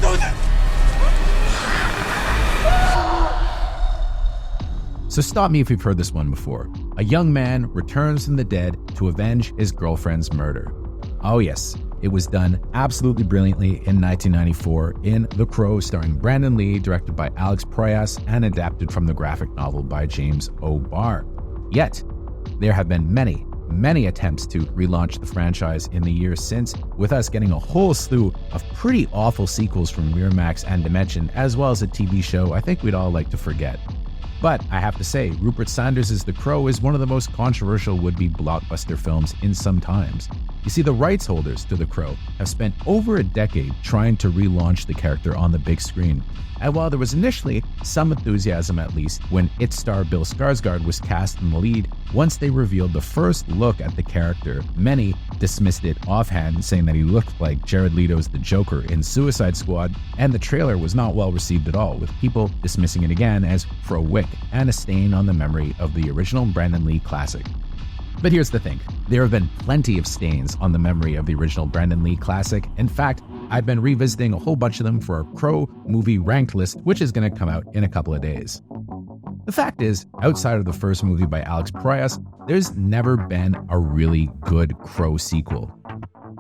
not do this! So stop me if you've heard this one before. A young man returns from the dead to avenge his girlfriend's murder. Oh yes, it was done absolutely brilliantly in 1994 in The Crow, starring Brandon Lee, directed by Alex Proyas, and adapted from the graphic novel by James O'Barr. Yet, there have been many attempts to relaunch the franchise in the years since, with us getting a whole slew of pretty awful sequels from Miramax and Dimension, as well as a TV show I think we'd all like to forget. But I have to say, Rupert Sanders' The Crow is one of the most controversial would-be blockbuster films in some times. You see, the rights holders to The Crow have spent over a decade trying to relaunch the character on the big screen. And while there was initially some enthusiasm, at least, when its star Bill Skarsgård was cast in the lead, once they revealed the first look at the character, many dismissed it offhand, saying that he looked like Jared Leto's The Joker in Suicide Squad, and the trailer was not well received at all, with people dismissing it again as for a wick and a stain on the memory of the original Brandon Lee classic. But here's the thing, there have been plenty of stains on the memory of the original Brandon Lee classic. In fact, I've been revisiting a whole bunch of them for a Crow movie ranked list, which is going to come out in a couple of days. The fact is, outside of the first movie by Alex Proyas, there's never been a really good Crow sequel.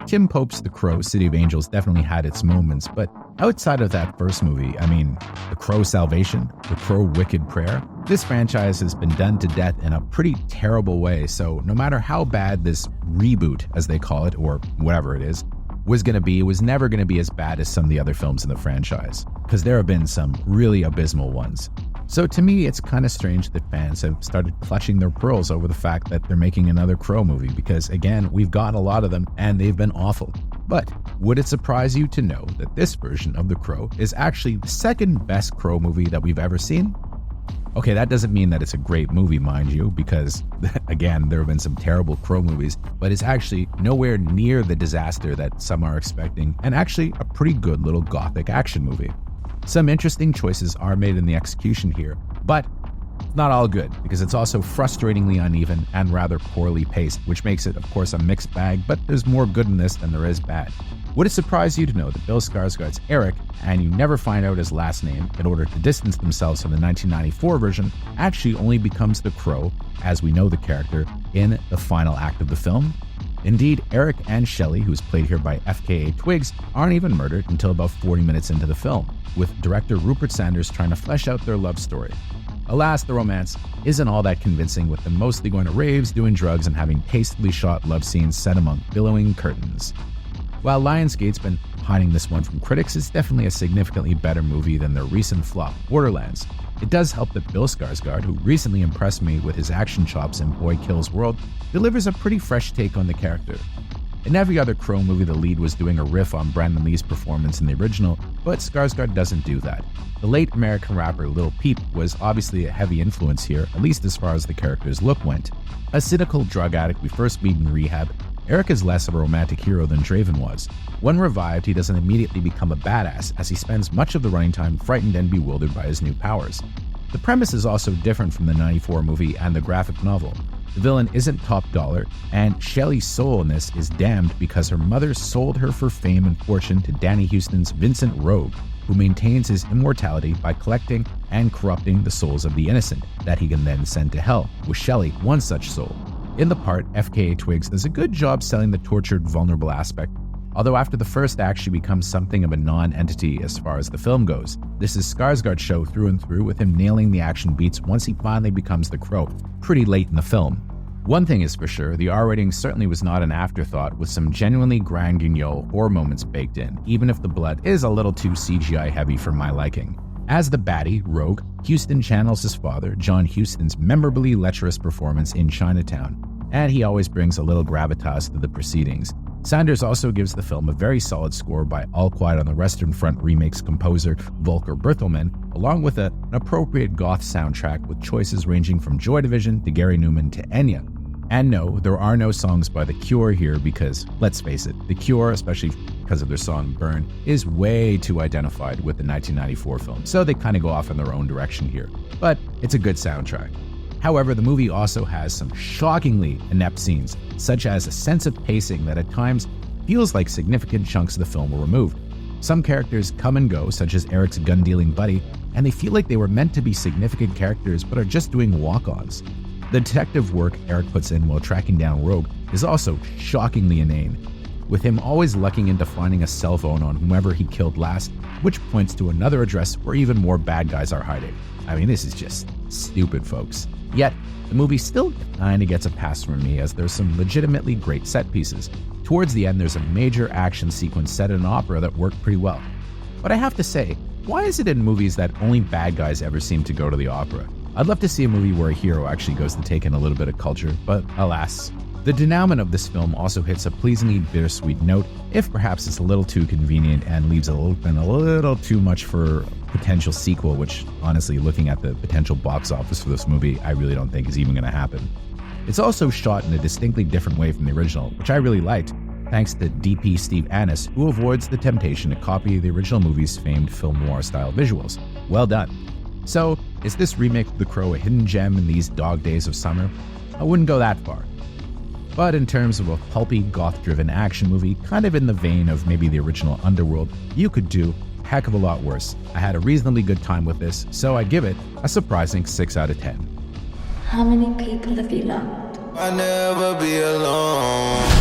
Tim Pope's The Crow, City of Angels definitely had its moments, but outside of that first movie, The Crow Salvation, The Crow Wicked Prayer, this franchise has been done to death in a pretty terrible way, so no matter how bad this reboot, as they call it, or whatever it is, was going to be, it was never going to be as bad as some of the other films in the franchise, because there have been some really abysmal ones. So to me, it's kind of strange that fans have started clutching their pearls over the fact that they're making another Crow movie, because again, we've got a lot of them and they've been awful. But would it surprise you to know that this version of The Crow is actually the second best Crow movie that we've ever seen? Okay, that doesn't mean that it's a great movie, mind you, because again, there have been some terrible Crow movies, but it's actually nowhere near the disaster that some are expecting, and actually a pretty good little gothic action movie. Some interesting choices are made in the execution here, but it's not all good, because it's also frustratingly uneven and rather poorly paced, which makes it, of course, a mixed bag, but there's more good in this than there is bad. Would it surprise you to know that Bill Skarsgård's Eric, and you never find out his last name in order to distance themselves from the 1994 version, actually only becomes the Crow, as we know the character, in the final act of the film? Indeed, Eric and Shelley, who's played here by FKA Twigs, aren't even murdered until about 40 minutes into the film, with director Rupert Sanders trying to flesh out their love story. Alas, the romance isn't all that convincing, with them mostly going to raves, doing drugs, and having tastefully shot love scenes set among billowing curtains. While Lionsgate's been hiding this one from critics, it's definitely a significantly better movie than their recent flop, Borderlands. It does help that Bill Skarsgård, who recently impressed me with his action chops in Boy Kills World, delivers a pretty fresh take on the character. In every other Crow movie, the lead was doing a riff on Brandon Lee's performance in the original, but Skarsgård doesn't do that. The late American rapper Lil Peep was obviously a heavy influence here, at least as far as the character's look went. A cynical drug addict we first meet in rehab, Eric is less of a romantic hero than Draven was. When revived, he doesn't immediately become a badass, as he spends much of the running time frightened and bewildered by his new powers. The premise is also different from the 94 movie and the graphic novel. The villain isn't top dollar, and Shelley's soul in this is damned because her mother sold her for fame and fortune to Danny Houston's Vincent Rogue, who maintains his immortality by collecting and corrupting the souls of the innocent that he can then send to hell, with Shelley one such soul. In the part, FKA Twigs does a good job selling the tortured, vulnerable aspect, although after the first act she becomes something of a non-entity as far as the film goes. This is Skarsgård's show through and through, with him nailing the action beats once he finally becomes the Crow, pretty late in the film. One thing is for sure, the R rating certainly was not an afterthought, with some genuinely grand guignol horror moments baked in, even if the blood is a little too CGI heavy for my liking. As the baddie, Rogue, Houston channels his father, John Huston's memorably lecherous performance in Chinatown, and he always brings a little gravitas to the proceedings. Sanders also gives the film a very solid score by All Quiet on the Western Front remake's composer Volker Bertelmann, along with an appropriate goth soundtrack with choices ranging from Joy Division to Gary Newman to Enya. And no, there are no songs by The Cure here because, let's face it, The Cure, especially because of their song Burn, is way too identified with the 1994 film, so they kind of go off in their own direction here. But it's a good soundtrack. However, the movie also has some shockingly inept scenes, such as a sense of pacing that at times feels like significant chunks of the film were removed. Some characters come and go, such as Eric's gun-dealing buddy, and they feel like they were meant to be significant characters but are just doing walk-ons. The detective work Eric puts in while tracking down Rogue is also shockingly inane, with him always lucking into finding a cell phone on whomever he killed last, which points to another address where even more bad guys are hiding. I mean, this is just stupid, folks. Yet, the movie still kinda gets a pass from me as there's some legitimately great set pieces. Towards the end, there's a major action sequence set in an opera that worked pretty well. But I have to say, why is it in movies that only bad guys ever seem to go to the opera? I'd love to see a movie where a hero actually goes to take in a little bit of culture, but alas. The denouement of this film also hits a pleasingly bittersweet note, if perhaps it's a little too convenient and leaves a little too much for potential sequel, which honestly, looking at the potential box office for this movie, I really don't think is even going to happen. It's also shot in a distinctly different way from the original, which I really liked, thanks to DP Steve Annis, who avoids the temptation to copy the original movie's famed film noir style visuals. Well done. So, is this remake of The Crow a hidden gem in these dog days of summer? I wouldn't go that far. But in terms of a pulpy, goth-driven action movie, kind of in the vein of maybe the original Underworld, you could do a heck of a lot worse. I had a reasonably good time with this, so I give it a surprising 6 out of 10. How many people have you loved? I'll never be alone.